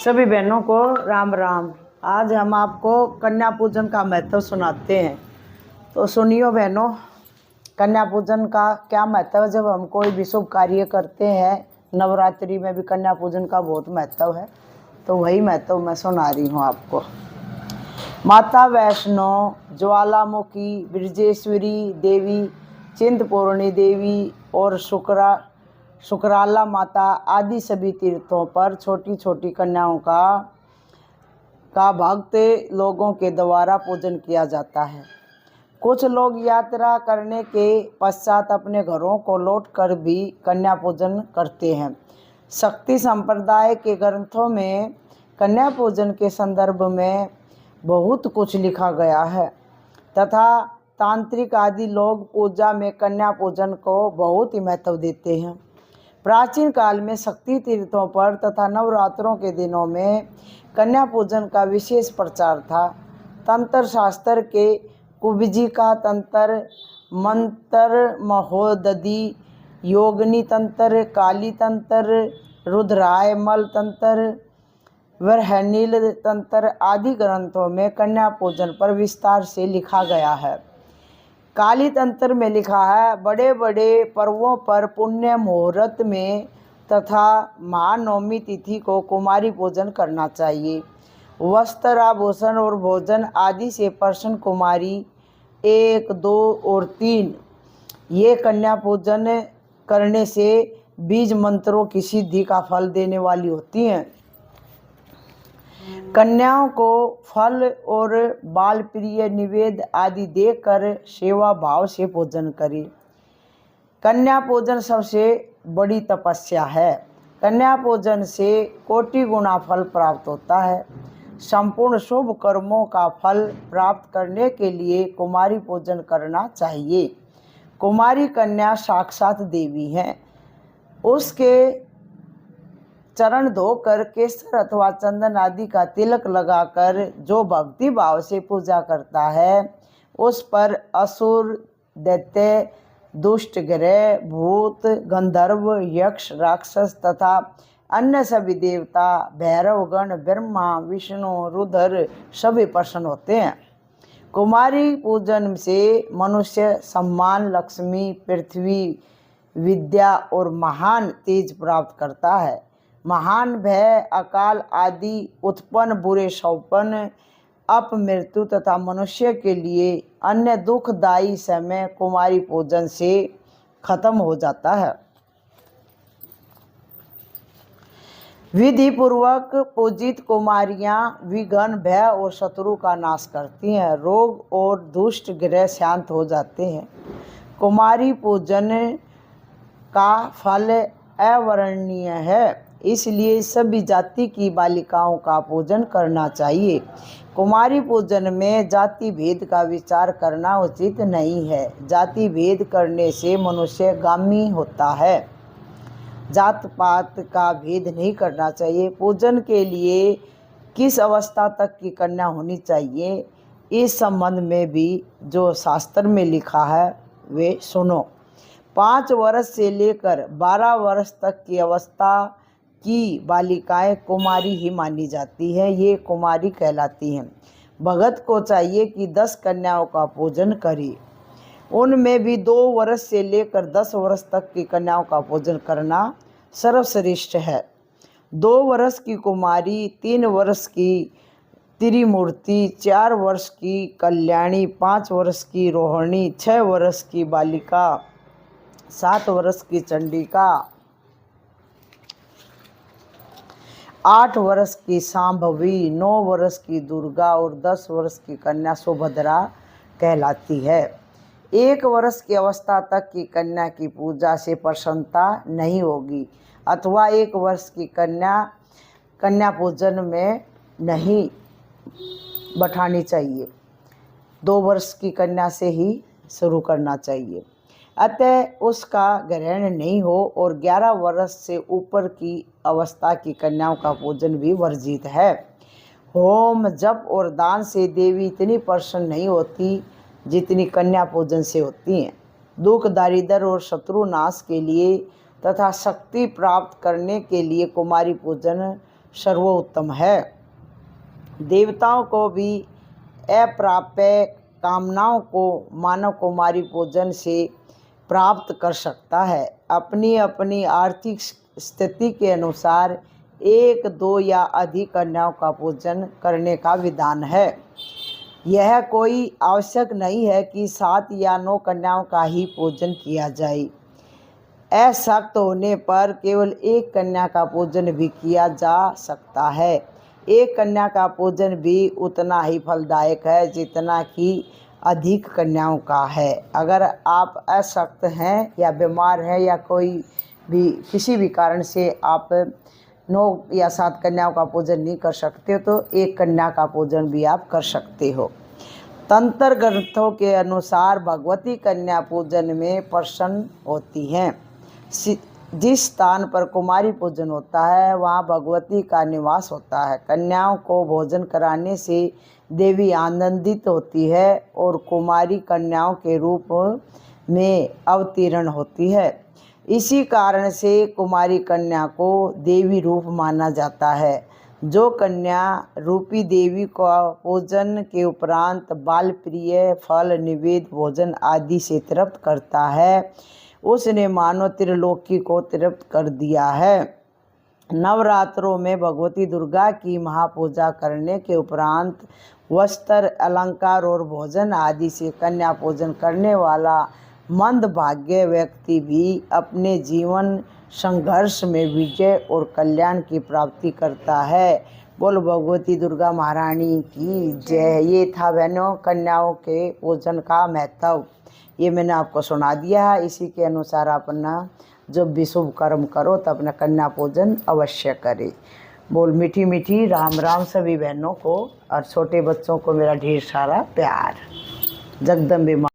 सभी बहनों को राम राम। आज हम आपको कन्या पूजन का महत्व सुनाते हैं। तो सुनियो बहनों, कन्या पूजन का क्या महत्व है। जब हम कोई भी शुभ कार्य करते हैं, नवरात्रि में भी कन्या पूजन का बहुत महत्व है, तो वही महत्व मैं सुना रही हूँ आपको। माता वैष्णो, ज्वालामुखी, ब्रजेश्वरी देवी, चिंतपूर्णी देवी और शुक्राला माता आदि सभी तीर्थों पर छोटी छोटी कन्याओं का भक्त लोगों के द्वारा पूजन किया जाता है। कुछ लोग यात्रा करने के पश्चात अपने घरों को लौटकर भी कन्या पूजन करते हैं। शक्ति संप्रदाय के ग्रंथों में कन्या पूजन के संदर्भ में बहुत कुछ लिखा गया है तथा तांत्रिक आदि लोग पूजा में कन्या पूजन को बहुत ही महत्व देते हैं। प्राचीन काल में शक्ति तीर्थों पर तथा नवरात्रों के दिनों में कन्या पूजन का विशेष प्रचार था। तंत्र शास्त्र के कुब्जिका तंत्र, मंत्र महोदधि, योगिनी तंत्र, काली तंत्र, रुद्रायमल तंत्र, वरहनील तंत्र आदि ग्रंथों में कन्या पूजन पर विस्तार से लिखा गया है। काली तंत्र में लिखा है, बड़े बड़े पर्वों पर पुण्य मुहूर्त में तथा महानवमी तिथि को कुमारी पूजन करना चाहिए। वस्त्र, आभूषण और भोजन आदि से प्रसन्न कुमारी 1, 2 और 3 ये कन्या पूजन करने से बीज मंत्रों की सिद्धि का फल देने वाली होती हैं। कन्याओं को फल और बाल प्रिय निवेद आदि देकर सेवा भाव से पूजन करें। कन्या पूजन सबसे बड़ी तपस्या है। कन्या पूजन से कोटि गुना फल प्राप्त होता है। संपूर्ण शुभ कर्मों का फल प्राप्त करने के लिए कुमारी पूजन करना चाहिए। कुमारी कन्या साक्षात देवी हैं। उसके चरण धोकर केसर अथवा चंदन आदि का तिलक लगाकर जो भक्ति भाव से पूजा करता है, उस पर असुर, दैत्य, दुष्ट ग्रह, भूत, गंधर्व, यक्ष, राक्षस तथा अन्य सभी देवता, भैरवगण, ब्रह्मा, विष्णु, रुद्र सभी प्रसन्न होते हैं। कुमारी पूजन से मनुष्य सम्मान, लक्ष्मी, पृथ्वी, विद्या और महान तेज प्राप्त करता है। महान भय, अकाल आदि उत्पन्न बुरे सौपन, अपमृत्यु तथा मनुष्य के लिए अन्य दुखदायी समय कुमारी पूजन से खत्म हो जाता है। विधि पूर्वक पूजित कुमारियां विघ्न, भय और शत्रु का नाश करती हैं। रोग और दुष्ट ग्रह शांत हो जाते हैं। कुमारी पूजन का फल अवर्णनीय है, इसलिए सभी जाति की बालिकाओं का पूजन करना चाहिए। कुमारी पूजन में जाति भेद का विचार करना उचित नहीं है। जाति भेद करने से मनुष्य गामी होता है। जात पात का भेद नहीं करना चाहिए। पूजन के लिए किस अवस्था तक की कन्या होनी चाहिए, इस संबंध में भी जो शास्त्र में लिखा है वे सुनो। 5 वर्ष से लेकर 12 वर्ष तक की अवस्था की बालिकाएं कुमारी ही मानी जाती हैं। ये कुमारी कहलाती हैं। भगत को चाहिए कि 10 कन्याओं का पूजन करे। उनमें भी 2 वर्ष से लेकर 10 वर्ष तक की कन्याओं का पूजन करना सर्वश्रेष्ठ है। 2 वर्ष की कुमारी, 3 वर्ष की त्रिमूर्ति, 4 वर्ष की कल्याणी, 5 वर्ष की रोहिणी, 6 वर्ष की बालिका, 7 वर्ष की चंडिका, 8 वर्ष की सांभवी, 9 वर्ष की दुर्गा और 10 वर्ष की कन्या सुभद्रा कहलाती है। 1 वर्ष की अवस्था तक की कन्या की पूजा से प्रसन्नता नहीं होगी अथवा 1 वर्ष की कन्या पूजन में नहीं बैठानी चाहिए। 2 वर्ष की कन्या से ही शुरू करना चाहिए। अतः उसका ग्रहण नहीं हो और 11 वर्ष से ऊपर की अवस्था की कन्याओं का पूजन भी वर्जित है। होम, जप और दान से देवी इतनी प्रसन्न नहीं होती जितनी कन्या पूजन से होती हैं। दुख, दारिद्र और शत्रु नाश के लिए तथा शक्ति प्राप्त करने के लिए कुमारी पूजन सर्वोत्तम है। देवताओं को भी अप्राप्य कामनाओं को मानव कुमारी पूजन से प्राप्त कर सकता है। अपनी अपनी आर्थिक स्थिति के अनुसार 1, 2 या अधिक कन्याओं का पूजन करने का विधान है। यह कोई आवश्यक नहीं है कि 7 या 9 कन्याओं का ही पूजन किया जाए। अशक्त होने पर केवल 1 कन्या का पूजन भी किया जा सकता है। 1 कन्या का पूजन भी उतना ही फलदायक है जितना कि अधिक कन्याओं का है। अगर आप अशक्त हैं या बीमार हैं या कोई भी किसी भी कारण से आप 9 या 7 कन्याओं का पूजन नहीं कर सकते तो 1 कन्या का पूजन भी आप कर सकते हो। तंत्र ग्रंथों के अनुसार भगवती कन्या पूजन में प्रसन्न होती हैं। जिस स्थान पर कुमारी पूजन होता है वहाँ भगवती का निवास होता है। कन्याओं को भोजन कराने से देवी आनंदित होती है और कुमारी कन्याओं के रूप में अवतीर्ण होती है। इसी कारण से कुमारी कन्या को देवी रूप माना जाता है। जो कन्या रूपी देवी को पूजन के उपरांत बाल प्रिय फल निवेद भोजन आदि से तृप्त करता है उसने मानो त्रिलोकी को तृप्त कर दिया है। नवरात्रों में भगवती दुर्गा की महापूजा करने के उपरांत वस्त्र अलंकार और भोजन आदि से कन्या पूजन करने वाला मंदभाग्य व्यक्ति भी अपने जीवन संघर्ष में विजय और कल्याण की प्राप्ति करता है। बोल भगवती दुर्गा महारानी की जय। ये था बहनों कन्याओं के पूजन का महत्व। ये मैंने आपको सुना दिया है। इसी के अनुसार अपना जब भी शुभ कर्म करो तो अपना कन्या पूजन अवश्य करें। बोल मीठी मीठी राम राम सभी बहनों को और छोटे बच्चों को मेरा ढेर सारा प्यार। जगदम्बे माँ।